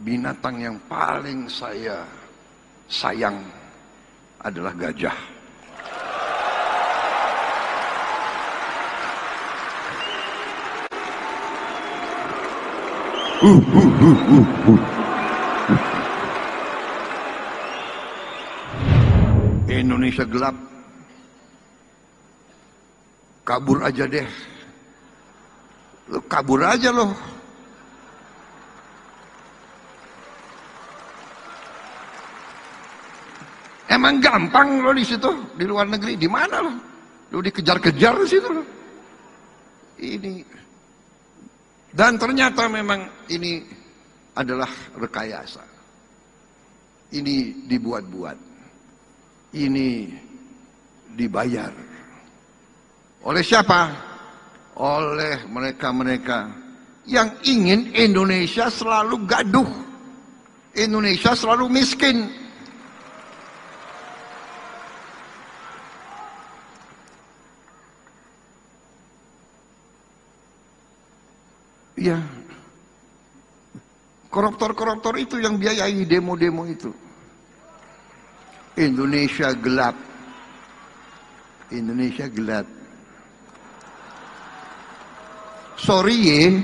binatang yang paling saya sayang adalah gajah. Indonesia gelap, kabur aja deh, lo kabur aja loh. Emang gampang lo di situ, di luar negeri, di mana lo? Lo dikejar-kejar di situ lo. Ini, dan ternyata memang ini adalah rekayasa. Ini dibuat-buat. Ini dibayar. Oleh siapa? Oleh mereka-mereka yang ingin Indonesia selalu gaduh, Indonesia selalu miskin. Ya, koruptor-koruptor itu yang biayai demo-demo itu. Indonesia gelap, Indonesia gelap. Sorry ye.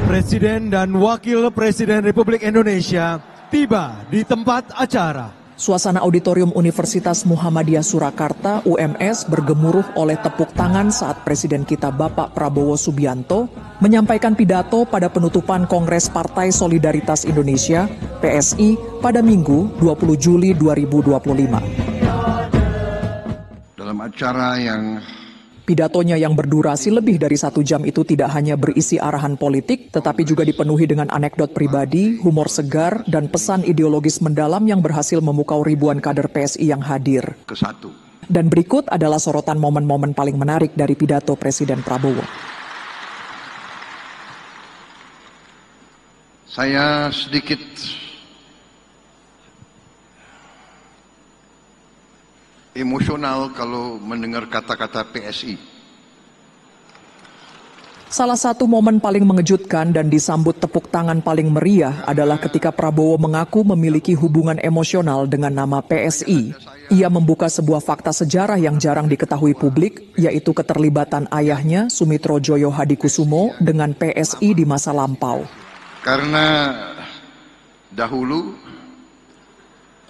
Presiden dan Wakil Presiden Republik Indonesia tiba di tempat acara. Suasana auditorium Universitas Muhammadiyah Surakarta UMS bergemuruh oleh tepuk tangan saat Presiden kita Bapak Prabowo Subianto menyampaikan pidato pada penutupan Kongres Partai Solidaritas Indonesia PSI pada Minggu 20 Juli 2025. Dalam acara yang Pidatonya yang berdurasi lebih dari 1 jam itu tidak hanya berisi arahan politik, tetapi juga dipenuhi dengan anekdot pribadi, humor segar, dan pesan ideologis mendalam yang berhasil memukau ribuan kader PSI yang hadir. ke-1. Dan berikut adalah sorotan momen-momen paling menarik dari pidato Presiden Prabowo. Saya sedikit emosional kalau mendengar kata-kata PSI. Salah satu momen paling mengejutkan dan disambut tepuk tangan paling meriah adalah ketika Prabowo mengaku memiliki hubungan emosional dengan nama PSI. Ia membuka sebuah fakta sejarah yang jarang diketahui publik, yaitu keterlibatan ayahnya Sumitrojoyo Hadikusumo dengan PSI di masa lampau. Karena dahulu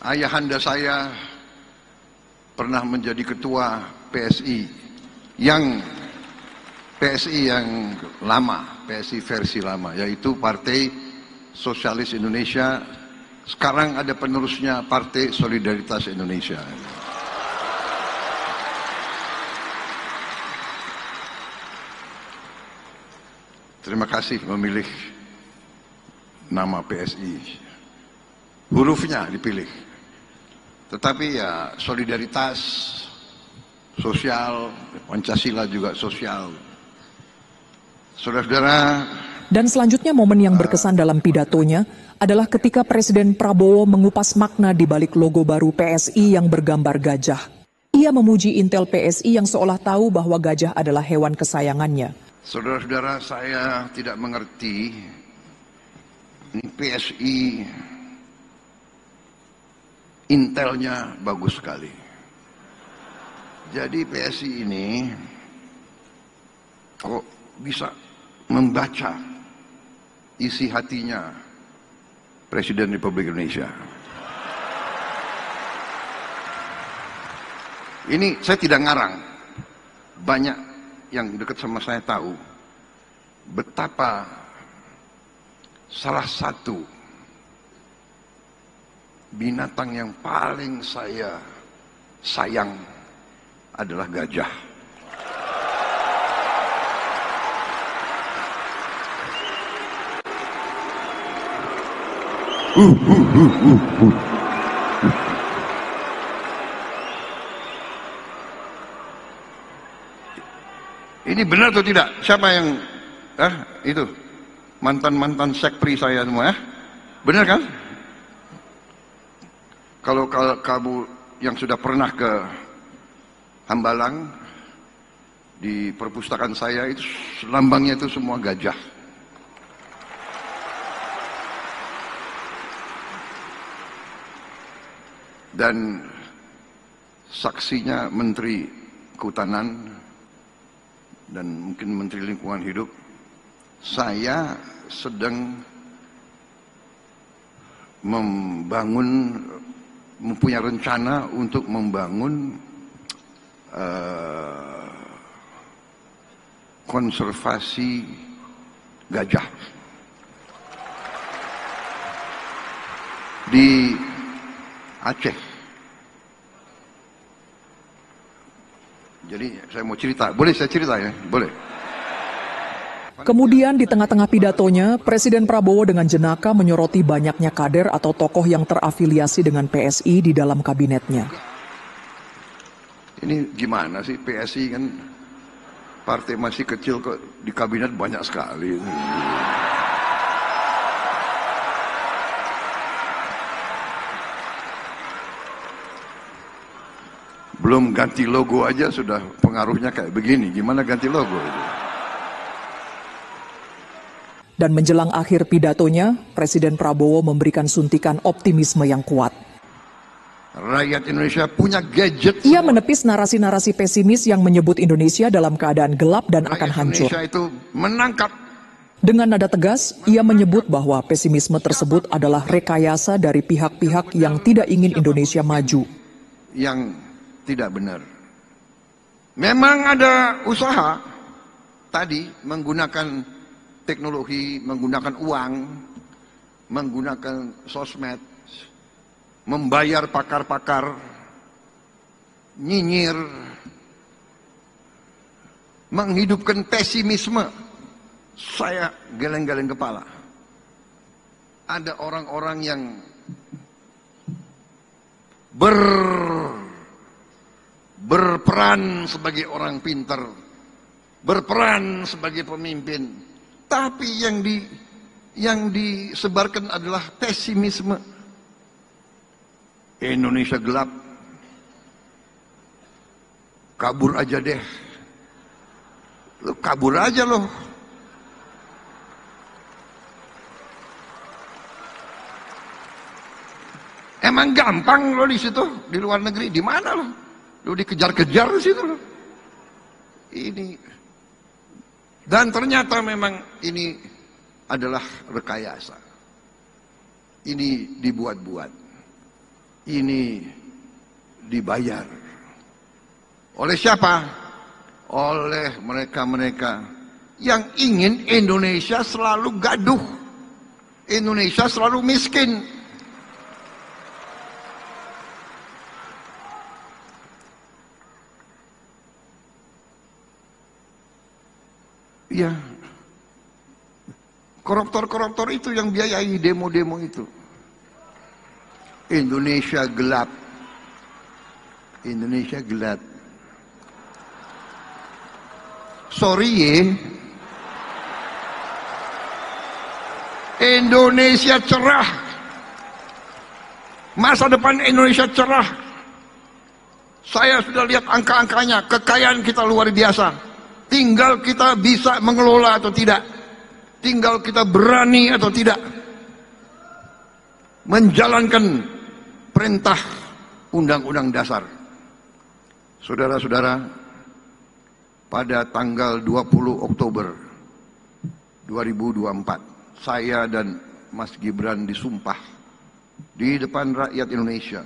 ayahanda saya pernah menjadi ketua PSI yang lama, PSI versi lama, yaitu Partai Sosialis Indonesia. Sekarang ada penerusnya, Partai Solidaritas Indonesia. Terima kasih memilih nama PSI. Hurufnya dipilih. Tetapi ya solidaritas, sosial, Pancasila juga sosial. Saudara-saudara. Dan selanjutnya momen yang berkesan dalam pidatonya adalah ketika Presiden Prabowo mengupas makna di balik logo baru PSI yang bergambar gajah. Ia memuji intel PSI yang seolah tahu bahwa gajah adalah hewan kesayangannya. Saudara-saudara, saya tidak mengerti ini PSI intelnya bagus sekali. Jadi PSI ini kok bisa membaca isi hatinya Presiden Republik Indonesia. Ini saya tidak ngarang. Banyak yang dekat sama saya tahu betapa salah satu binatang yang paling saya sayang adalah gajah. Ini benar atau tidak? Siapa yang itu mantan sekpri saya semua ya? Benar kan? Kalau kamu yang sudah pernah ke Hambalang, di perpustakaan saya itu lambangnya itu semua gajah. dan saksinya Menteri Kehutanan dan mungkin Menteri Lingkungan Hidup, saya sedang mempunyai rencana untuk membangun konservasi gajah di Aceh. Jadi saya mau cerita, boleh saya cerita ya? Boleh. Kemudian di tengah-tengah pidatonya, Presiden Prabowo dengan jenaka menyoroti banyaknya kader atau tokoh yang terafiliasi dengan PSI di dalam kabinetnya. Ini gimana sih, PSI kan partai masih kecil kok di kabinet banyak sekali. Belum ganti logo aja sudah pengaruhnya kayak begini. Gimana ganti logo itu? Dan menjelang akhir pidatonya, Presiden Prabowo memberikan suntikan optimisme yang kuat. Rakyat Indonesia punya gadget. Ia menepis narasi-narasi pesimis yang menyebut Indonesia dalam keadaan gelap dan akan hancur. Indonesia itu menangkap. Dengan nada tegas, ia menyebut bahwa pesimisme tersebut adalah rekayasa dari pihak-pihak yang tidak ingin Indonesia maju. Yang tidak benar. Memang ada usaha tadi menggunakan teknologi, menggunakan uang, menggunakan sosmed, membayar pakar-pakar, nyinyir, menghidupkan pesimisme. Saya geleng-geleng kepala. Ada orang-orang yang berperan sebagai orang pintar, berperan sebagai pemimpin, tapi yang disebarkan adalah pesimisme. Indonesia gelap, kabur aja deh, lo kabur aja loh. Emang gampang lo di situ, di luar negeri, di mana lo? Lu dikejar-kejar di situ loh. Ini, dan ternyata memang ini adalah rekayasa. Ini dibuat-buat. Ini dibayar. Oleh siapa? Oleh mereka-mereka yang ingin Indonesia selalu gaduh. Indonesia selalu miskin. Ya, koruptor-koruptor itu yang biayai demo-demo itu. Indonesia gelap. Indonesia gelap. Sorry ya. Indonesia cerah. Masa depan Indonesia cerah. Saya sudah lihat angka-angkanya, kekayaan kita luar biasa. Tinggal kita bisa mengelola atau tidak. Tinggal kita berani atau tidak menjalankan perintah Undang-Undang Dasar. Saudara-saudara, pada tanggal 20 Oktober 2024, saya dan Mas Gibran disumpah di depan rakyat Indonesia.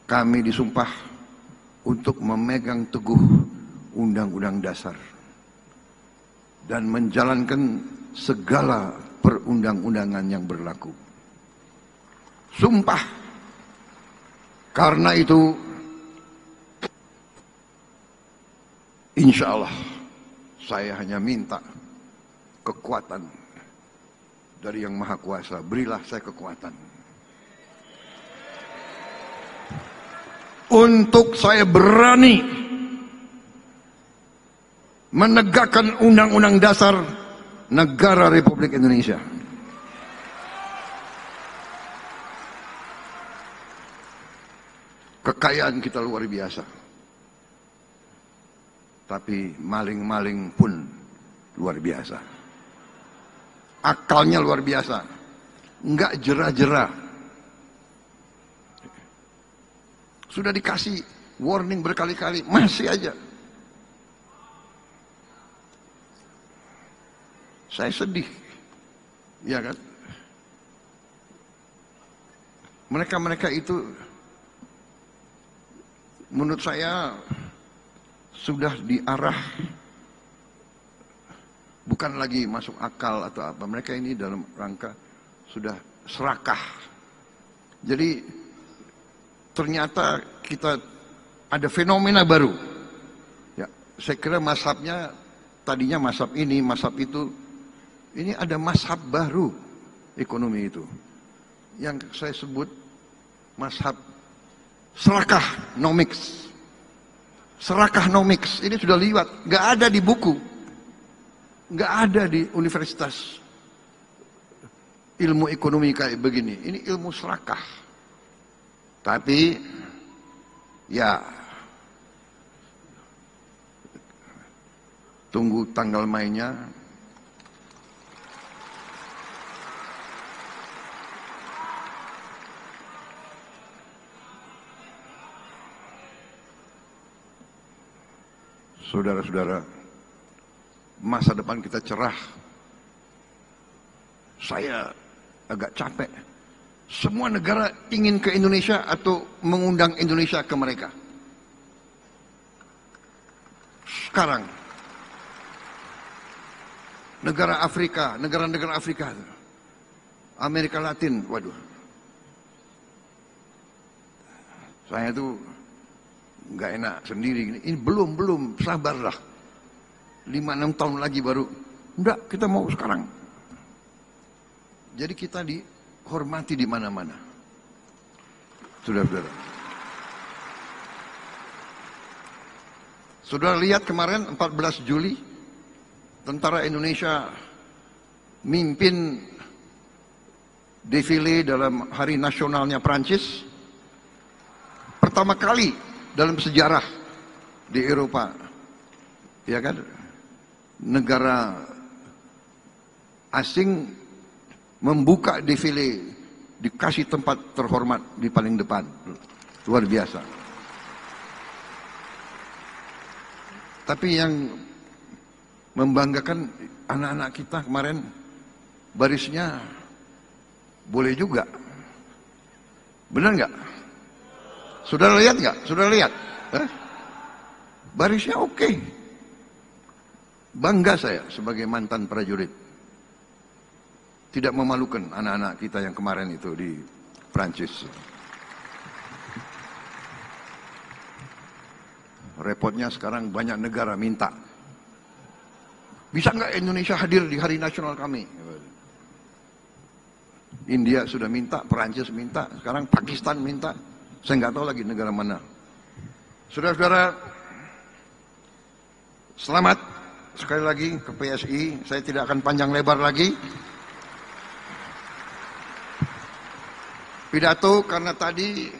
Kami disumpah untuk memegang teguh Undang-Undang Dasar dan menjalankan segala perundang-undangan yang berlaku. Sumpah. Karena itu, insya Allah saya hanya minta kekuatan dari Yang Maha Kuasa. Berilah saya kekuatan untuk saya berani menegakkan Undang-Undang Dasar Negara Republik Indonesia. Kekayaan kita luar biasa. Tapi maling-maling pun luar biasa. Akalnya luar biasa. Enggak jerah-jerah. Sudah dikasih warning berkali-kali, masih aja. Saya sedih, ya kan? Mereka-mereka itu menurut saya sudah diarah, bukan lagi masuk akal atau apa. Mereka ini dalam rangka sudah serakah. Jadi ternyata kita ada fenomena baru. Ya, saya kira mazhabnya tadinya mazhab ini, mazhab itu. Ini ada mazhab baru ekonomi itu, yang saya sebut mazhab serakahnomics. Serakahnomics ini sudah liwat, nggak ada di buku, nggak ada di universitas ilmu ekonomi kayak begini. Ini ilmu serakah. Tapi ya tunggu tanggal mainnya. Saudara-saudara, masa depan kita cerah. Saya agak capek. Semua negara ingin ke Indonesia atau mengundang Indonesia ke mereka. Sekarang, negara Afrika, negara-negara Afrika, Amerika Latin, waduh. Saya tuh nggak enak sendiri. Ini belum, sabarlah. 5-6 tahun lagi baru. Enggak, kita mau sekarang. Jadi kita dihormati di mana-mana. Saudara-saudara. Saudara lihat kemarin 14 Juli, tentara Indonesia mimpin defile dalam hari nasionalnya Prancis. Pertama kali dalam sejarah di Eropa, ya kan, negara asing membuka defile, dikasih tempat terhormat di paling depan. Luar biasa. Tapi yang membanggakan, anak-anak kita kemarin barisnya boleh juga. Benar nggak? Saudara lihat nggak? Saudara lihat? Barisnya oke. Bangga saya sebagai mantan prajurit. Tidak memalukan anak-anak kita yang kemarin itu di Prancis. Repotnya sekarang banyak negara minta. Bisa nggak Indonesia hadir di hari nasional kami? India sudah minta, Prancis minta, sekarang Pakistan minta. Saya nggak tahu lagi negara mana. Saudara-saudara, selamat sekali lagi ke PSI. Saya tidak akan panjang lebar lagi. Pidato karena tadi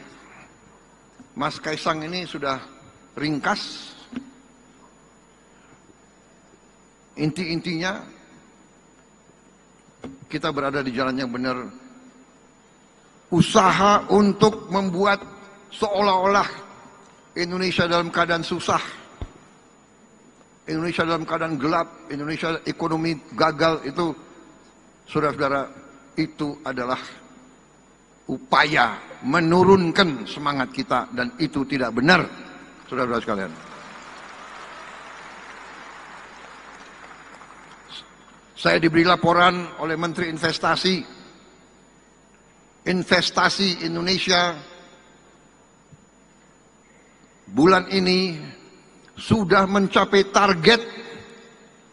Mas Kaisang ini sudah ringkas. Inti-intinya kita berada di jalan yang benar. Usaha untuk membuat seolah-olah Indonesia dalam keadaan susah, Indonesia dalam keadaan gelap, Indonesia ekonomi gagal, itu saudara-saudara, itu adalah upaya menurunkan semangat kita, dan itu tidak benar, saudara-saudara sekalian. Saya diberi laporan oleh Menteri Investasi Indonesia bulan ini sudah mencapai target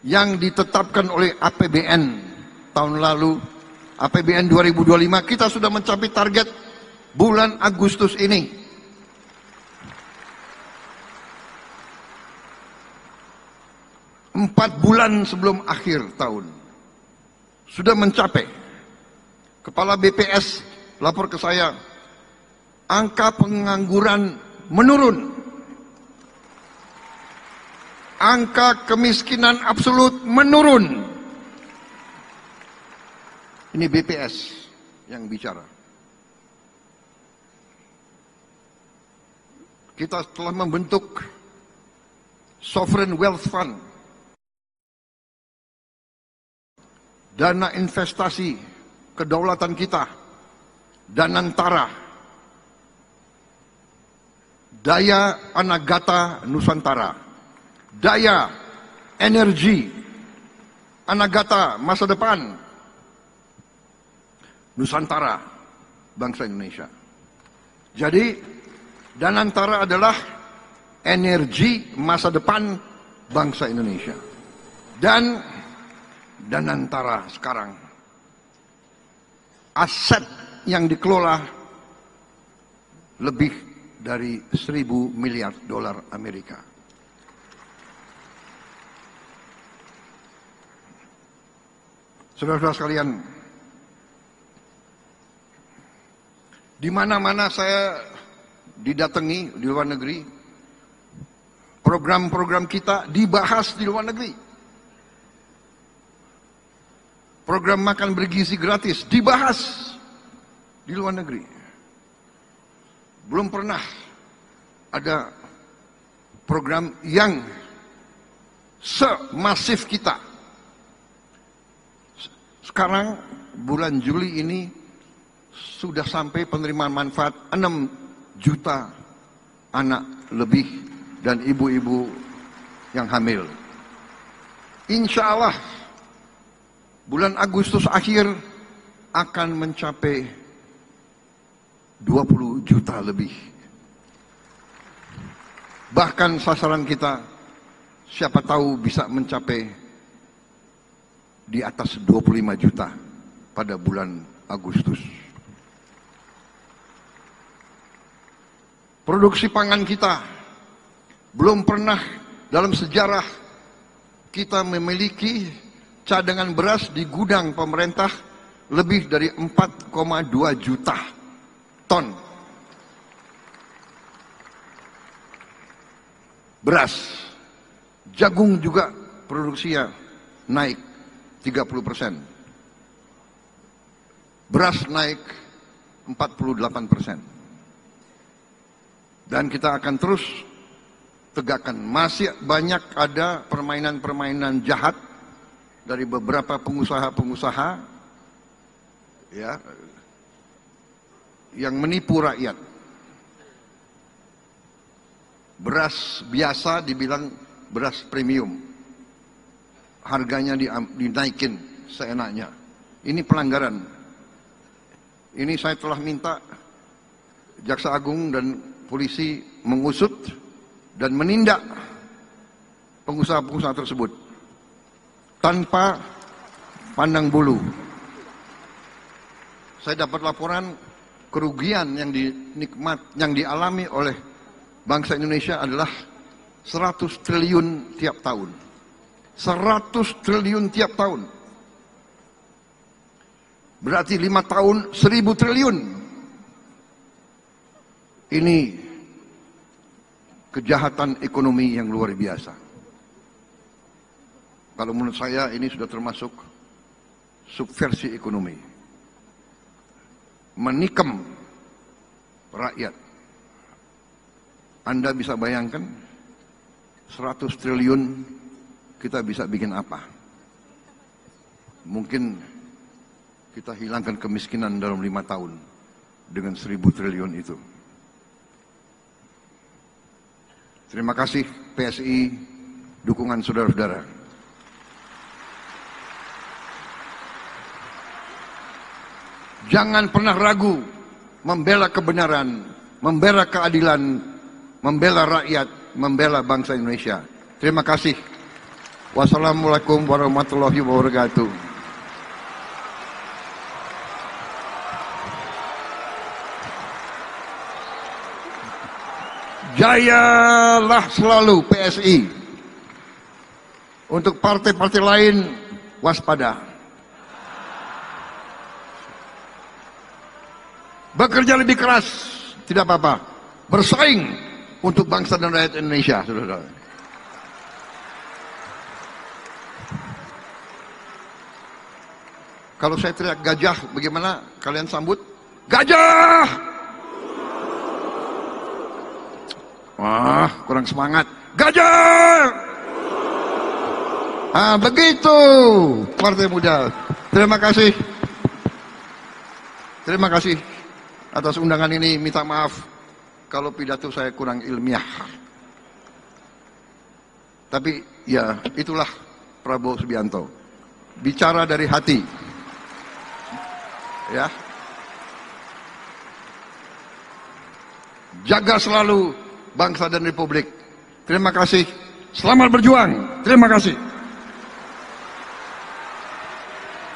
yang ditetapkan oleh APBN tahun lalu. APBN 2025 kita sudah mencapai target bulan Agustus ini. Empat bulan sebelum akhir tahun sudah mencapai. Kepala BPS lapor ke saya, angka pengangguran menurun, angka kemiskinan absolut menurun. Ini BPS yang bicara. kita telah membentuk Sovereign Wealth Fund, dana investasi kedaulatan kita, Danantara, daya Anagata Nusantara, daya energi Anagata masa depan Nusantara bangsa Indonesia. Jadi Danantara adalah energi masa depan bangsa Indonesia. Dan Danantara sekarang aset yang dikelola lebih dari 1.000 miliar dolar Amerika. Saudara-saudara sekalian, di mana-mana saya didatangi di luar negeri, program-program kita dibahas di luar negeri. Program makan bergizi gratis dibahas di luar negeri. Belum pernah ada program yang semasif kita. Sekarang bulan Juli ini sudah sampai penerimaan manfaat 6 juta anak lebih dan ibu-ibu yang hamil. Insya Allah bulan Agustus akhir akan mencapai 20 juta lebih. Bahkan sasaran kita siapa tahu bisa mencapai di atas 25 juta pada bulan Agustus. Produksi pangan kita belum pernah dalam sejarah kita memiliki cadangan beras di gudang pemerintah lebih dari 4,2 juta ton beras. Jagung juga produksinya naik 30%. Beras naik 48%. Dan kita akan terus tegakkan. Masih banyak ada permainan-permainan jahat dari beberapa pengusaha-pengusaha ya yang menipu rakyat. Beras biasa dibilang beras premium. Harganya dinaikin seenaknya. Ini pelanggaran. Ini saya telah minta Jaksa Agung dan polisi mengusut dan menindak pengusaha-pengusaha tersebut tanpa pandang bulu. Saya dapat laporan kerugian yang dialami oleh bangsa Indonesia adalah 100 triliun tiap tahun. 100 triliun tiap tahun. Berarti 5 tahun 1.000 triliun. Ini kejahatan ekonomi yang luar biasa. Kalau menurut saya ini sudah termasuk subversi ekonomi. Menikam rakyat. Anda bisa bayangkan 100 triliun kita bisa bikin apa? Mungkin kita hilangkan kemiskinan dalam 5 tahun dengan 1.000 triliun itu. Terima kasih PSI, dukungan saudara-saudara. Jangan pernah ragu membela kebenaran, membela keadilan, membela rakyat, membela bangsa Indonesia. Terima kasih. Wassalamualaikum warahmatullahi wabarakatuh. Jayalah selalu PSI. Untuk partai-partai lain, waspada. Bekerja lebih keras, tidak apa-apa. Bersaing untuk bangsa dan rakyat Indonesia, saudara-saudara. Kalau saya teriak gajah, bagaimana kalian sambut? Gajah! Wah, kurang semangat. Gajah! Ah, begitu Partai Muda. Terima kasih. Terima kasih atas undangan ini. Minta maaf kalau pidato saya kurang ilmiah. Tapi ya itulah Prabowo Subianto. Bicara dari hati. Ya. Jaga selalu bangsa dan republik. Terima kasih. Selamat berjuang. Terima kasih.